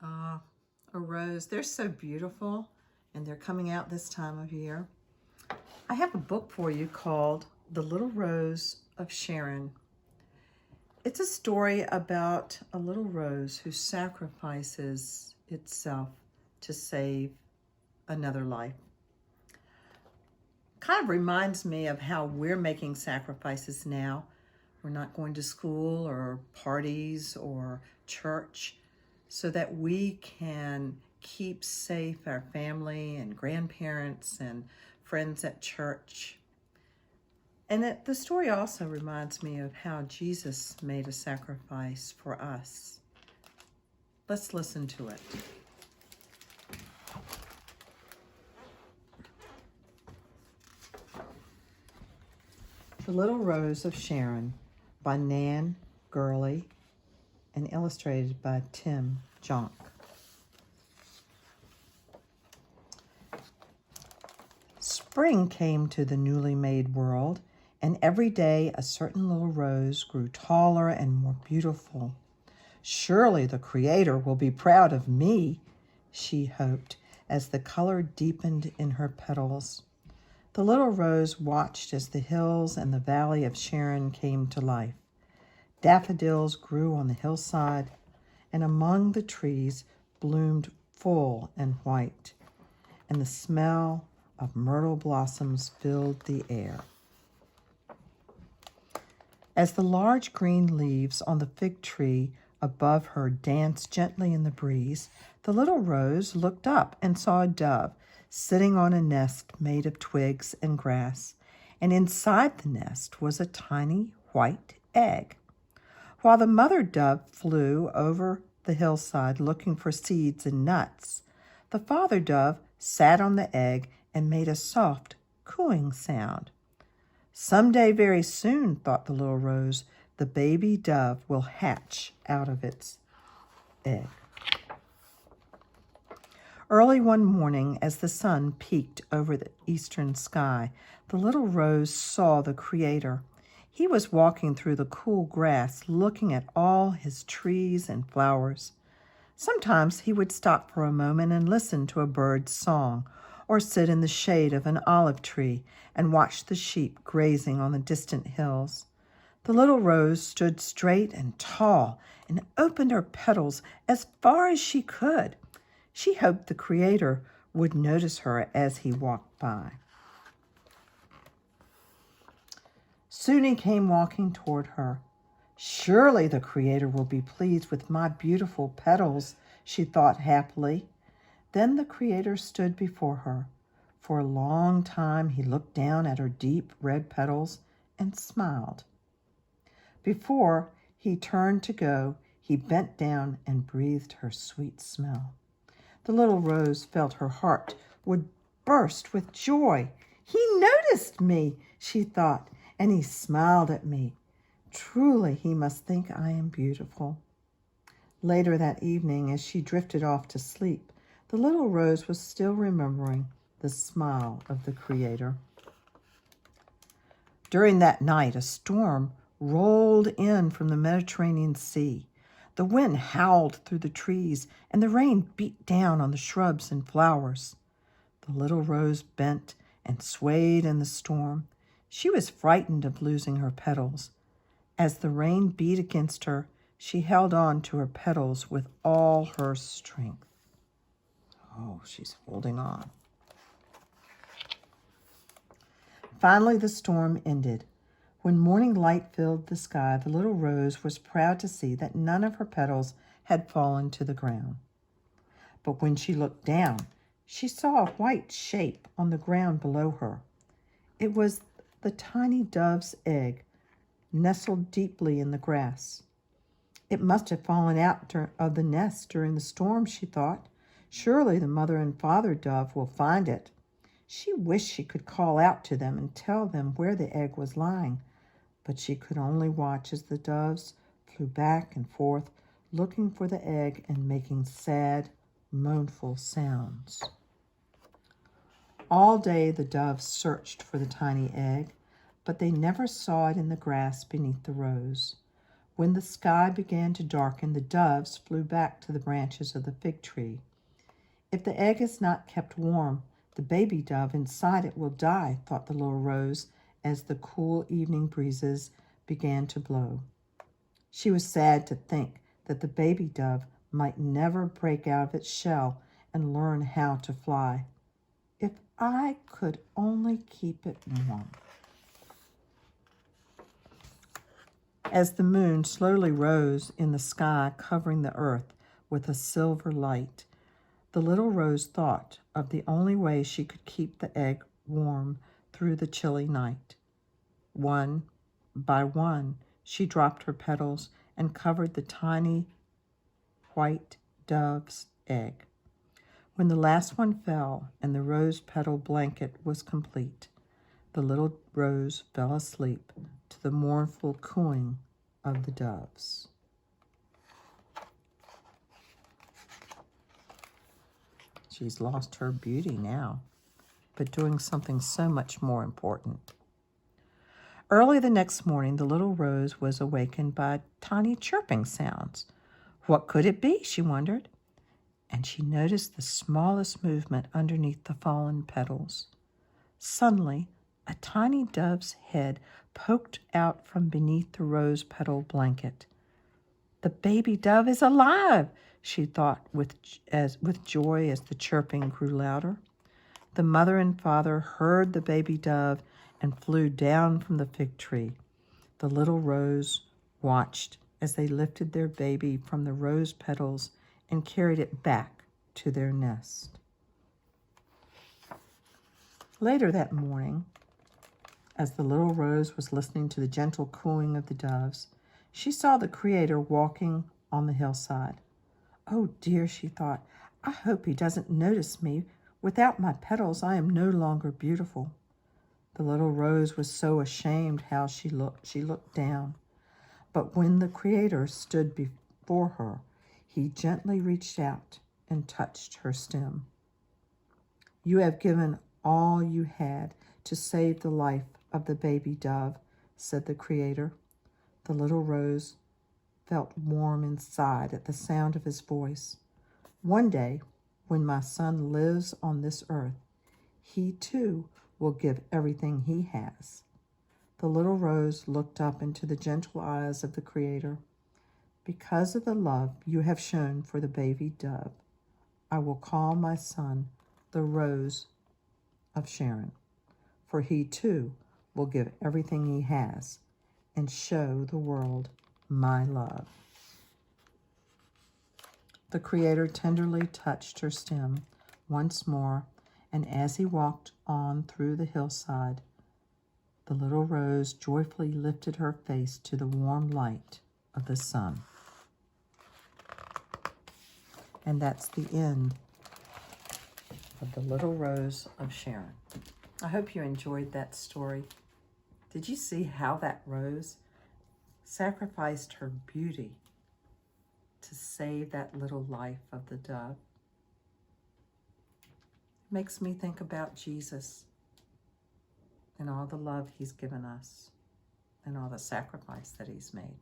Ah, a rose. They're so beautiful, and they're coming out this time of year. I have a book for you called The Little Rose of Sharon. It's a story about a little rose who sacrifices itself to save another life. Kind of reminds me of how we're making sacrifices now. We're not going to school or parties or church so that we can keep safe our family and grandparents and friends at church. And the story also reminds me of how Jesus made a sacrifice for us. Let's listen to it. The Little Rose of Sharon by Nan Gurley and illustrated by Tim Jonk. Spring came to the newly made world, and every day a certain little rose grew taller and more beautiful. Surely the Creator will be proud of me, she hoped, as the color deepened in her petals. The little rose watched as the hills and the valley of Sharon came to life. Daffodils grew on the hillside, and among the trees bloomed full and white, and the smell of myrtle blossoms filled the air. As the large green leaves on the fig tree above her danced gently in the breeze, the little rose looked up and saw a dove sitting on a nest made of twigs and grass, and inside the nest was a tiny white egg. While the mother dove flew over the hillside looking for seeds and nuts, the father dove sat on the egg and made a soft, cooing sound. Someday, very soon, thought the little rose, the baby dove will hatch out of its egg. Early one morning, as the sun peeked over the eastern sky, the little rose saw the Creator. He was walking through the cool grass, looking at all his trees and flowers. Sometimes he would stop for a moment and listen to a bird's song, or sit in the shade of an olive tree and watch the sheep grazing on the distant hills. The little rose stood straight and tall and opened her petals as far as she could. She hoped the Creator would notice her as he walked by. Soon he came walking toward her. Surely the Creator will be pleased with my beautiful petals, she thought happily. Then the Creator stood before her. For a long time he looked down at her deep red petals and smiled. Before he turned to go, he bent down and breathed her sweet smell. The little rose felt her heart would burst with joy. He noticed me, she thought, and he smiled at me. Truly, he must think I am beautiful. Later that evening, as she drifted off to sleep, the little rose was still remembering the smile of the Creator. During that night, a storm rolled in from the Mediterranean Sea. The wind howled through the trees, and the rain beat down on the shrubs and flowers. The little rose bent and swayed in the storm. She was frightened of losing her petals. As the rain beat against her, she held on to her petals with all her strength. Oh, she's holding on. Finally, the storm ended. When morning light filled the sky, the little rose was proud to see that none of her petals had fallen to the ground. But when she looked down, she saw a white shape on the ground below her. It was the tiny dove's egg, nestled deeply in the grass. It must have fallen out of the nest during the storm, she thought. Surely the mother and father dove will find it. She wished she could call out to them and tell them where the egg was lying, but she could only watch as the doves flew back and forth, looking for the egg and making sad, mournful sounds. All day the doves searched for the tiny egg, but they never saw it in the grass beneath the rose. When the sky began to darken, the doves flew back to the branches of the fig tree. If the egg is not kept warm, the baby dove inside it will die, thought the little rose as the cool evening breezes began to blow. She was sad to think that the baby dove might never break out of its shell and learn how to fly. If I could only keep it warm. As the moon slowly rose in the sky, covering the earth with a silver light, the little rose thought of the only way she could keep the egg warm through the chilly night. One by one, she dropped her petals and covered the tiny white dove's egg. When the last one fell and the rose petal blanket was complete, the little rose fell asleep to the mournful cooing of the doves. She's lost her beauty now, but doing something so much more important. Early the next morning, the little rose was awakened by tiny chirping sounds. What could it be, she wondered, and she noticed the smallest movement underneath the fallen petals. Suddenly, a tiny dove's head poked out from beneath the rose petal blanket. The baby dove is alive, she thought with joy as the chirping grew louder. The mother and father heard the baby dove and flew down from the fig tree. The little rose watched as they lifted their baby from the rose petals and carried it back to their nest. Later that morning, as the little rose was listening to the gentle cooing of the doves, she saw the Creator walking on the hillside. Oh dear, she thought, I hope he doesn't notice me. Without my petals, I am no longer beautiful. The little rose was so ashamed how she looked down. But when the Creator stood before her, he gently reached out and touched her stem. You have given all you had to save the life of the baby dove, said the Creator. The little rose felt warm inside at the sound of his voice. One day, when my son lives on this earth, he too will give everything he has. The little rose looked up into the gentle eyes of the Creator. Because of the love you have shown for the baby dove, I will call my son the Rose of Sharon, for he too will give everything he has and show the world my love. The Creator tenderly touched her stem once more, and as he walked on through the hillside, the little rose joyfully lifted her face to the warm light of the sun. And that's the end of the Little Rose of Sharon. I hope you enjoyed that story. Did you see how that rose sacrificed her beauty to save that little life of the dove? Makes me think about Jesus and all the love he's given us and all the sacrifice that he's made.